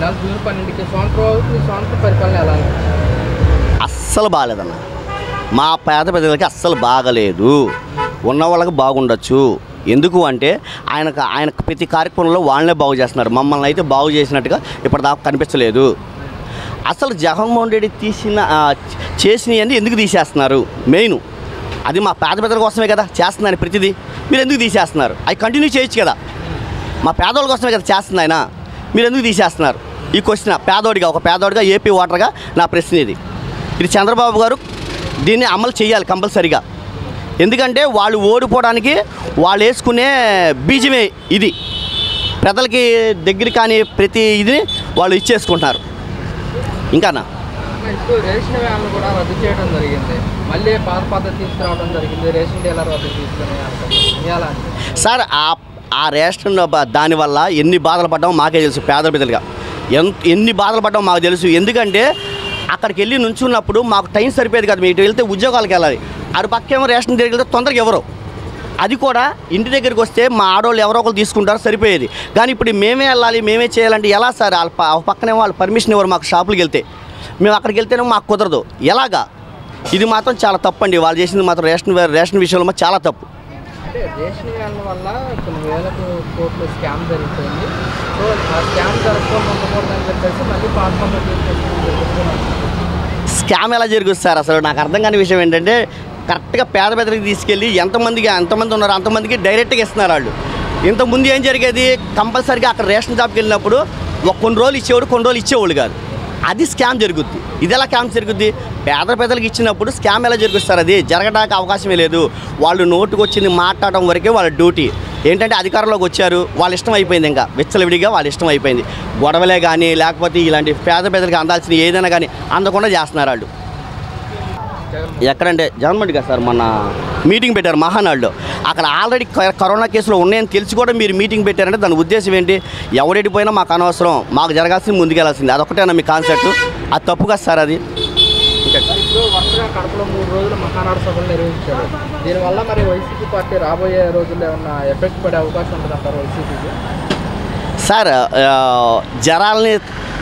నెల జూన్ 12కి సంవత్సరం పరిపాలన ఎలా అస్సలు బాగాలేదన్న. మా పేద ప్రజలకి అస్సలు బాగలేదు. ఉన్న వాళ్ళకి బాగుండొచ్చు. ఎందుకు అంటే ఆయన ప్రతి కార్యక్రమంలో వాళ్ళనే బాగు చేస్తున్నారు. మమ్మల్ని అయితే బాగు చేసినట్టుగా ఇప్పటిదాకా కనిపించలేదు. అసలు జగన్మోహన్ రెడ్డి చేసినవన్నీ ఎందుకు తీసేస్తున్నారు? మెయిన్ అది మా పేద ప్రజల కోసమే కదా చేస్తుందని ప్రతిదీ. మీరు ఎందుకు తీసేస్తున్నారు? అవి కంటిన్యూ చేయొచ్చు కదా. మా పేదవాళ్ళ కోసమే కదా చేస్తుంది ఆయన. మీరు ఎందుకు తీసేస్తున్నారు? ఈ క్వశ్చన్ ఒక పేదోడిగా ఏపీ ఓటర్గా నా ప్రశ్న ఇది. చంద్రబాబు గారు దీన్ని అమలు చేయాలి కంపల్సరీగా. ఎందుకంటే వాళ్ళు ఓడిపోవడానికి వాళ్ళు వేసుకునే బీజమే ఇది. ప్రజలకి దగ్గర కానీ ప్రతి ఇది వాళ్ళు ఇచ్చేసుకుంటున్నారు. ఇంకానా ఇప్పుడు రేషన్ వ్యాన్లు కూడా రద్దు చేయడం జరిగింది. మళ్ళీ పాత పద్ధతి తీసుకురావడం జరిగింది. రేషన్ డీలర్ రద్దు తీసుకుని సార్ ఆ రేషన్ దానివల్ల ఎన్ని బాధలు పడ్డామో మాకే తెలుసు. పేద ప్రజలుగా ఎన్ని బాధలు పడ్డామో మాకు తెలుసు. ఎందుకంటే అక్కడికి వెళ్ళి నుంచున్నప్పుడు మాకు టైం సరిపోయేది కదా. మీరు వెళ్తే ఉద్యోగాలకు వెళ్ళాలి. అది పక్కేమో రేషన్ దగ్గరికి వెళ్తే తొందరగా ఎవరో అది కూడా ఇంటి దగ్గరికి వస్తే మా ఆడవాళ్ళు ఎవరో ఒకరు తీసుకుంటారు సరిపోయేది. కానీ ఇప్పుడు మేమే వెళ్ళాలి మేమే చేయాలంటే ఎలా సార్? వాళ్ళ పక్కనే వాళ్ళు పర్మిషన్ ఇవ్వరు. మాకు షాపులకు వెళ్తే మేము అక్కడికి వెళ్తేనే మాకు కుదరదు. ఎలాగా? ఇది మాత్రం చాలా తప్పు అండి. వాళ్ళు చేసింది మాత్రం రేషన్ విషయంలో చాలా తప్పు. అంటే రేషన్ వ్యాన్ల వల్ల కొన్ని వేల కోట్లు స్కామ్ జరుగుతుంది. సో ఆ స్కామ్ జరగకూడదని చెప్పేసి మళ్ళీ పాత పద్ధతి స్కామ్ ఎలా జరుగుతుంది సార్? అసలు నాకు అర్థం కాని విషయం ఏంటంటే కరెక్ట్గా పేద పేదలకు తీసుకెళ్ళి ఎంతమంది ఉన్నారో అంతమందికి డైరెక్ట్గా ఇస్తున్నారు వాళ్ళు. ఇంతకుముందు ఏం జరిగేది? కంపల్సరీగా అక్కడ రేషన్ షాప్కి వెళ్ళినప్పుడు కొన్ని రోజులు ఇచ్చేవాడు, కొన్ని రోజులు ఇచ్చేవాళ్ళు కాదు. అది స్కామ్ జరుగుద్ది. ఇది ఎలా స్కామ్ జరుగుద్ది? పేద ప్రజలకు ఇచ్చినప్పుడు స్కామ్ ఎలా జరుగుతుంది? అది జరగడానికి అవకాశమే లేదు. వాళ్ళు నోటుకు వచ్చింది మాట్లాడడం వరకే వాళ్ళ డ్యూటీ. ఏంటంటే అధికారంలోకి వచ్చారు, వాళ్ళ ఇష్టం అయిపోయింది. ఇంకా విచ్చలవిడిగా వాళ్ళ ఇష్టం అయిపోయింది. గొడవలే కానీ లేకపోతే ఇలాంటి పేద ప్రజలకు అందాల్సిన ఏదైనా కానీ అందకుండా చేస్తున్నారు వాళ్ళు. ఎక్కడంటే జగన్మోహన్ గారు సార్ మొన్న మీటింగ్ పెట్టారు మహానాడులో. అక్కడ ఆల్రెడీ కరోనా కేసులు ఉన్నాయని తెలిసి కూడా మీరు మీటింగ్ పెట్టారంటే దాని ఉద్దేశం ఏంటి? ఎవరెడిపోయినా మాకు అనవసరం, మాకు జరగాల్సింది ముందుకెళ్లాల్సింది. అదొకటేనా మీ కాన్సెప్ట్? అది తప్పు కదా సార్ అది. ఇప్పుడు వరుసగా కడపలో 3 రోజులు మహానాడు సభలు నిర్వహించారు. దీనివల్ల మరి వైసీపీ పార్టీ రాబోయే రోజుల్లో ఏమన్నా ఎఫెక్ట్ పడే అవకాశం ఉంటుందంటారు వైసీపీకి? సార్ జనాల్ని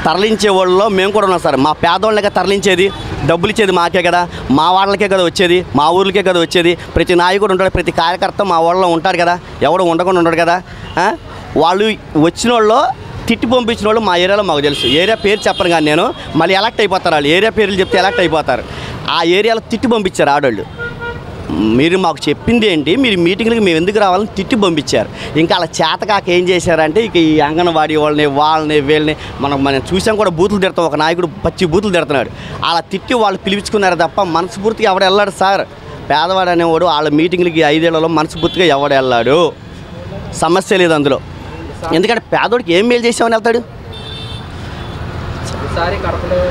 తరలించే వాళ్ళలో మేము కూడా ఉన్నాం సార్. మా పేదవాళ్ళకే తరలించేది, డబ్బులు ఇచ్చేది మాకే కదా, మా వాళ్ళకే కదా వచ్చేది, మా ఊర్లకే కదా వచ్చేది. ప్రతి నాయకుడు ఉంటాడు, ప్రతి కార్యకర్త మా వాళ్ళలో ఉంటాడు కదా, ఎవడు ఉండకుండా ఉంటాడు కదా. వాళ్ళు వచ్చిన వాళ్ళు తిట్టి పంపించిన వాళ్ళు మా ఏరియాలో మాకు తెలుసు. ఏరియా పేరు చెప్పను కానీ నేను మళ్ళీ ఎలక్ట్ అయిపోతారు. వాళ్ళు ఏరియా పేర్లు చెప్తే ఎలక్ట్ అయిపోతారు. ఆ ఏరియాలో తిట్టి పంపించారు ఆడవాళ్ళు. మీరు మాకు చెప్పింది ఏంటి? మీరు మీటింగ్లకి మేము ఎందుకు రావాలని తిట్టి పంపించారు. ఇంకా అలా చేతకాక ఏం చేశారంటే ఇక ఈ అంగన్వాడీ వాళ్ళని వీళ్ళని మనం చూసాం కూడా. బూతులు తిడతాం. ఒక నాయకుడు పచ్చి బూతులు తిడుతున్నాడు. అలా తిట్టి వాళ్ళు పిలిపించుకున్నారు తప్ప మనస్ఫూర్తిగా ఎవడు వెళ్ళాడు సార్? పేదవాడు అనేవాడు వాళ్ళ మీటింగ్లకి 5 ఏళ్లలో మనస్ఫూర్తిగా ఎవడు వెళ్ళాడు? సమస్య లేదు అందులో. ఎందుకంటే పేదోడికి ఏం మేలు చేసామని వెళ్తాడు? ఈసారి కడపలో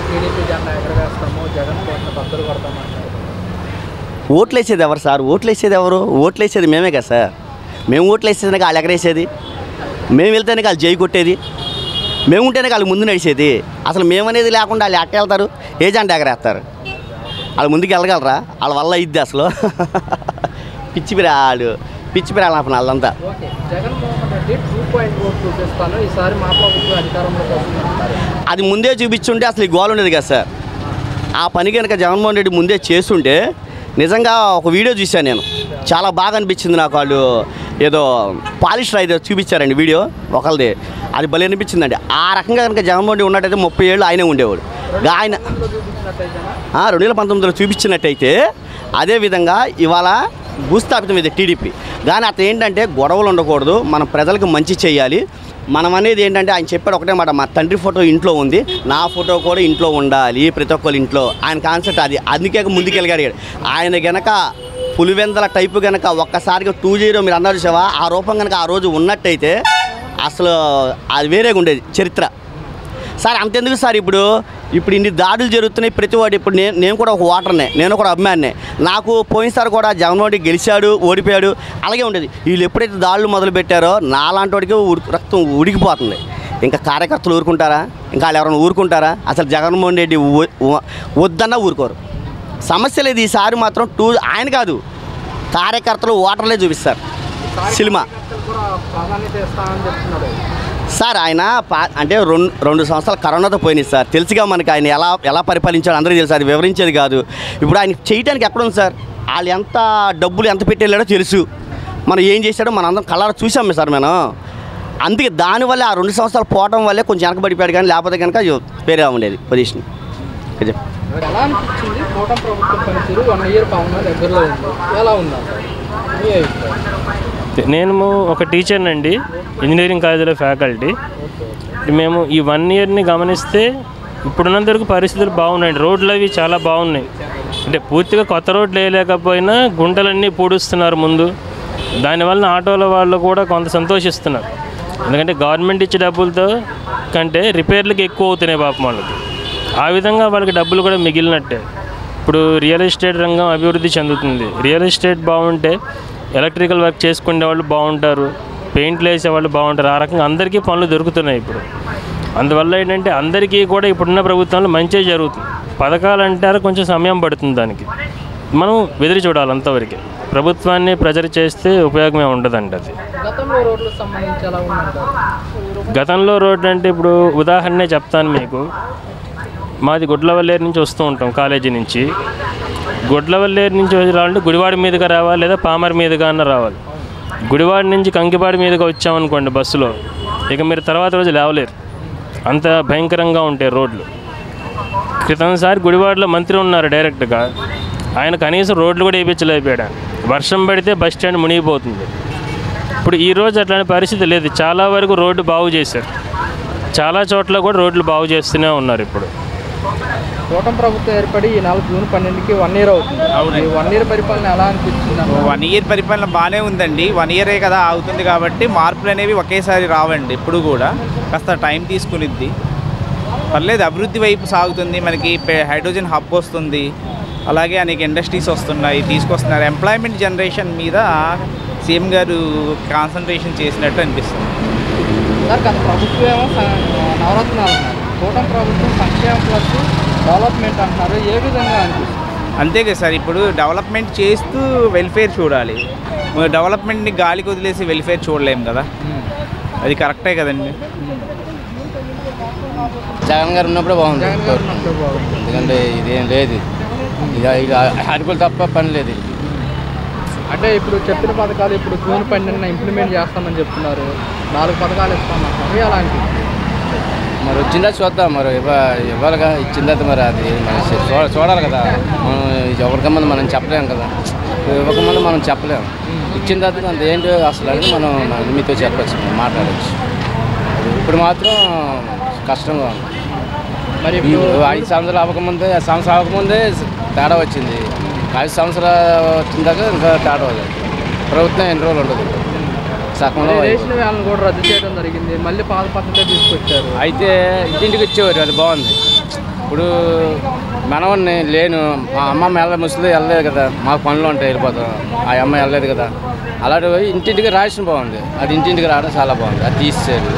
టీడీపీ జెండా ఎగరవేస్తాము, జగన్ కోట్ల బద్దలు కొడతామంటారు. ఓట్లు వేసేది ఎవరు సార్? ఓట్లు వేసేది ఎవరు? ఓట్లు వేసేది మేమే కదా సార్. మేము ఓట్లు వేసేదానికి వాళ్ళు ఎగరేసేది, మేము వెళ్తేనే వాళ్ళు జై కొట్టేది, మేము ఉంటేనే వాళ్ళు ముందు నడిచేది. అసలు మేమనేది లేకుండా వాళ్ళు ఎట్ట వెళ్తారు? ఏ జెండా ఎగరేస్తారు? వాళ్ళు ముందుకు వెళ్ళగలరా? వాళ్ళ వల్ల ఇద్ది అసలు పిచ్చి పిరాళ్ళు వాళ్ళంతా. జగన్మోహన్ రెడ్డి 2.4 చూపిస్తాను, ఈసారి మా ప్రభుత్వం అధికారంలోకి వస్తుంది. అది ముందే చూపించుంటే అసలు ఈ గోల్ ఉండేది కదా సార్. ఆ పని కనుక జగన్మోహన్ రెడ్డి ముందే చేస్తుంటే నిజంగా ఒక వీడియో చూశాను నేను, చాలా బాగా అనిపించింది నాకు. వాళ్ళు ఏదో పాలిస్టర్ అయితే చూపించారండి వీడియో ఒకళ్ళది, అది భలే అనిపించిందండి. ఆ రకంగా కనుక జగన్మోహన్ రెడ్డి ఉన్నట్టయితే 30 ఏళ్ళు ఆయనే ఉండేవాడు. ఆయన 2019లో చూపించినట్టయితే అదేవిధంగా ఇవాళ భూస్థాపితం ఇది టీడీపీ. కానీ అతను ఏంటంటే గొడవలు ఉండకూడదు, మనం ప్రజలకు మంచి చేయాలి. మనం అనేది ఏంటంటే ఆయన చెప్పాడు ఒకటే మాట, మా తండ్రి ఫోటో ఇంట్లో ఉంది, నా ఫోటో కూడా ఇంట్లో ఉండాలి, ప్రతి ఒక్కరి ఇంట్లో. ఆయన కాన్సెప్ట్ అది. అందుకే ముందుకెళ్ళగలిగాడు ఆయన. గనక పులివెందల టైపు కనుక ఒక్కసారిగా 2-0 మీరు అన్నారు చూసావా, ఆ రూపం కనుక ఆ రోజు ఉన్నట్టయితే అసలు అది వేరేగా ఉండేది చరిత్ర సార్. అంతెందుకు సార్, ఇప్పుడు ఇన్ని దాడులు జరుగుతున్నాయి. ప్రతివాడు ఇప్పుడు నేను కూడా ఒక ఓటర్నే, నేను కూడా అభిమానినే. నాకు పోయినసారి కూడా జగన్మోహన్ రెడ్డి గెలిచాడు, ఓడిపోయాడు, అలాగే ఉండేది. వీళ్ళు ఎప్పుడైతే దాడులు మొదలు పెట్టారో నాలాంటి వాడికి రక్తం ఉడికిపోతుంది. ఇంకా కార్యకర్తలు ఊరుకుంటారా? ఇంకా వాళ్ళు ఎవరైనా ఊరుకుంటారా? అసలు జగన్మోహన్ రెడ్డి వద్దన్నా ఊరుకోరు. సమస్య లేదు. ఈసారి మాత్రం ఆయన కాదు, కార్యకర్తలు ఓటర్లే చూపిస్తారు సినిమా. సార్ ఆయన అంటే రెండు సంవత్సరాలు కరోనాతో పోయినాయి సార్. తెలుసుగా మనకి ఆయన ఎలా పరిపాలించాడు అందరికీ తెలుసు. అది వివరించేది కాదు. ఇప్పుడు ఆయన చేయడానికి ఎక్కడుంది సార్? వాళ్ళు ఎంత డబ్బులు ఎంత పెట్టేళ్ళాడో తెలుసు. మనం ఏం చేశాడో మనం అందరం కళ్ళారా చూసాం సార్ మనం. అందుకే దానివల్ల ఆ 2 సంవత్సరాలు పోవడం వల్లే కొంచెం వెనకబడిపోయాడు. కానీ లేకపోతే కనుక వేరే ఉండేది పొజిషన్. ఎలా అనిపించింది కూటమి ప్రభుత్వం పనితీరు? 1 ఇయర్ పాలన దగ్గరలో ఉంది, ఎలా ఉందా? నేను ఒక టీచర్నండి, ఇంజనీరింగ్ కాలేజీలో ఫ్యాకల్టీ. మేము ఈ 1 ఇయర్ని గమనిస్తే ఇప్పుడున్నంత వరకు పరిస్థితులు బాగున్నాయండి. రోడ్లు అవి చాలా బాగున్నాయి. అంటే పూర్తిగా కొత్త రోడ్లు వేయలేకపోయినా గుంటలన్నీ పూడుస్తున్నారు ముందు. దానివల్ల ఆటోల వాళ్ళు కూడా కొంత సంతోషిస్తున్నారు. ఎందుకంటే గవర్నమెంట్ ఇచ్చే డబ్బులతో కంటే రిపేర్లకి ఎక్కువ అవుతున్నాయి పాపం వాళ్ళకి. ఆ విధంగా వాళ్ళకి డబ్బులు కూడా మిగిలినట్టే. ఇప్పుడు రియల్ ఎస్టేట్ రంగం అభివృద్ధి చెందుతుంది. రియల్ ఎస్టేట్ బాగుంటే ఎలక్ట్రికల్ వర్క్ చేసుకునే వాళ్ళు బాగుంటారు, పెయింట్లు వేసే వాళ్ళు బాగుంటారు. ఆ రకంగా అందరికీ పనులు దొరుకుతున్నాయి ఇప్పుడు. అందువల్ల ఏంటంటే అందరికీ కూడా ఇప్పుడున్న ప్రభుత్వంలో మంచిగా జరుగుతుంది. పథకాలు అంటారు కొంచెం సమయం పడుతుంది. దానికి మనం ఎదురు చూడాలి. అంతవరకు ప్రభుత్వాన్ని ప్రెజర్ చేస్తే ఉపయోగమే ఉండదండి. అది గతంలో రోడ్లు అంటే ఇప్పుడు ఉదాహరణే చెప్తాను మీకు. మాది గుడ్లవల్లేరు నుంచి వస్తూ ఉంటాం కాలేజీ నుంచి. గుడ్లవల్లేరు నుంచి రావాలంటే గుడివాడ మీదుగా రావాలి, లేదా పామర్ మీదుగా అన్న రావాలి. గుడివాడ నుంచి కంకిపాడి మీదుగా వచ్చామనుకోండి బస్సులో, ఇక మీరు తర్వాత రోజు లేవలేరు, అంత భయంకరంగా ఉంటాయి రోడ్లు. క్రితంసారి గుడివాడలో మంత్రి ఉన్నారు డైరెక్ట్గా, ఆయన కనీసం రోడ్లు కూడా వేయించలేకపోయాడు. వర్షం పడితే బస్ స్టాండ్ మునిగిపోతుంది. ఇప్పుడు ఈరోజు అట్లాంటి పరిస్థితి లేదు. చాలా వరకు రోడ్డు బాగు చేశారు. చాలా చోట్ల కూడా రోడ్లు బాగు చేస్తూనే ఉన్నారు. ఇప్పుడు కూటమి ప్రభుత్వం ఏర్పడి ఈ 4 జూన్ 12కి 1 ఇయర్ అవుతుంది. అవును, 1 ఇయర్ పరిపాలన ఎలా అనిపించింది? 1 ఇయర్ పరిపాలన బాగానే ఉందండి. 1 ఇయరే కదా అవుతుంది కాబట్టి మార్పులు అనేవి ఒకేసారి రావండి. ఇప్పుడు కూడా కాస్త టైం తీసుకునిద్ది. పర్లేదు, అభివృద్ధి వైపు సాగుతుంది. మనకి హైడ్రోజన్ హబ్ వస్తుంది, అలాగే అనేక ఇండస్ట్రీస్ వస్తున్నాయి, తీసుకొస్తున్నారు. ఎంప్లాయ్మెంట్ జనరేషన్ మీద సీఎం గారు కాన్సన్ట్రేషన్ చేసినట్టు అనిపిస్తుంది. సార్ గత ప్రభుత్వం ఏమో నవరత్నాలు అన్నారు, కూటమి ప్రభుత్వం సంక్షేమం ప్లస్ డెవలప్మెంట్ అంటున్నారు. ఏ విధంగా అనిపిస్తుంది? అంతే కదా సార్, ఇప్పుడు డెవలప్మెంట్ చేస్తూ వెల్ఫేర్ చూడాలి. డెవలప్మెంట్ని గాలికి వదిలేసి వెల్ఫేర్ చూడలేము కదా, అది కరెక్టే కదండి. జగన్ గారు ఉన్నప్పుడే బాగుంది. ఎందుకంటే ఇదేం లేదు, ఇక అరుకులు తప్ప పని లేదు. అంటే ఇప్పుడు చెప్పిన పథకాలు ఇప్పుడు జూన్ 12న ఇంప్లిమెంట్ చేస్తామని చెప్తున్నారు. 4 పథకాలు ఇస్తామంటారు. అలాంటి మరి వచ్చిందా చూద్దాం. మరి ఇవ్వాలిగా, ఇచ్చిందా మరి అది మనం చూడాలి కదా. మనం ఎవరికమ్మని మనం చెప్పలేము కదా, ఇవ్వకముందు మనం చెప్పలేము. ఇచ్చిన తర్వాత అంత ఏంటి అసలు అని మనం మీతో చెప్పచ్చు, మాట్లాడచ్చు. ఇప్పుడు మాత్రం కష్టంగా ఉంది. మరి 5 సంవత్సరాలు అవ్వకముందే, సంవత్సరం అవ్వకముందే తేడా వచ్చింది. 5 సంవత్సరాలు వచ్చిందాక ఇంకా తేడా అవుతుంది. ప్రభుత్వం ఎన్ని రోజులు ఉండదు. సగంలో రేషన్ వ్యాన్లు కూడా రద్దు చేయడం జరిగింది. మళ్ళీ పాత పద్ధతి తీసుకొచ్చారు. అయితే ఇంటింటికి వచ్చేవారు, అది బాగుంది. ఇప్పుడు మనవన్ని లేను, మా అమ్మ ముసలి వెళ్ళలేదు కదా, మాకు పనులు ఉంటాయి, వెళ్ళిపోతాం. ఆ అమ్మ వెళ్ళలేదు కదా, అలాంటి ఇంటింటికి రేషన్ బాగుంది. అది ఇంటింటికి రావడం చాలా బాగుంది. అది తీసేసారు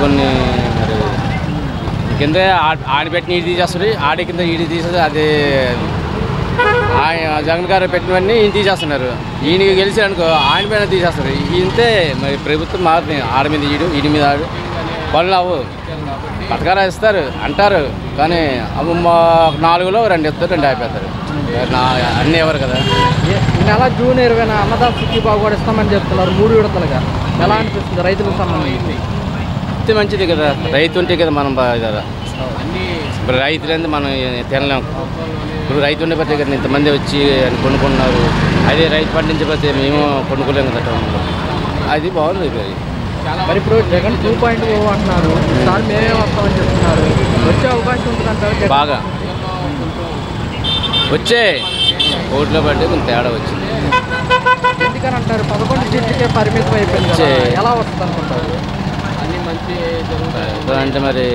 కొన్ని మరి కింద ఆడిపెట్టి నీటి తీసేస్తుంది, ఆడి కింద ఈడి తీసేది. అది ఆయన జగన్ గారు పెట్టినవన్నీ ఈయన తీసేస్తున్నారు. ఈయన గెలిచారు అనుకో ఆయన పైన తీసేస్తారు. ఇంతే మరి ప్రభుత్వం మారుతుంది. ఆడ మీద ఈడి మీద ఆడు పనులు అవ్వు. పథకాలు ఇస్తారు అంటారు, కానీ 4లో 2 ఇస్తారు, 2 అయిపోతారు. అన్నీ ఎవరు కదా. ఈ నెల జూన్ 20న అన్నదాత సుఖీబాబు కూడా ఇస్తామని చెప్తున్నారు 3 విడతలుగా. ఎలా అనిపిస్తుంది రైతులకు సంబంధించి? ఇంతే మంచిది కదా, రైతు ఉంటే కదా మనం బాగా కదా. ఇప్పుడు రైతులంటే మనం తినలేము. ఇప్పుడు రైతు ఉండే ప్రతి కదా ఇంతమంది వచ్చి కొనుక్కున్నారు. అదే రైతు పండించకపోతే మేము కొనుక్కోలేము కదా టౌన్లో. అది బాగుంది. మరి ఇప్పుడు జగన్ 2.0 అంటున్నారు, సార్ మేమే వస్తామని చెప్తున్నారు. వచ్చే అవకాశం ఉంటుందంటారు? బాగా వచ్చే ఓట్లో పడితే కొంచెం తేడా వచ్చింది. ఎందుకని అంటారు? 11 సీట్లకే పరిమితం అయిపోయింది. ఎలా వస్తుంది అనుకుంటారు? అన్ని మంచి అంటే మరి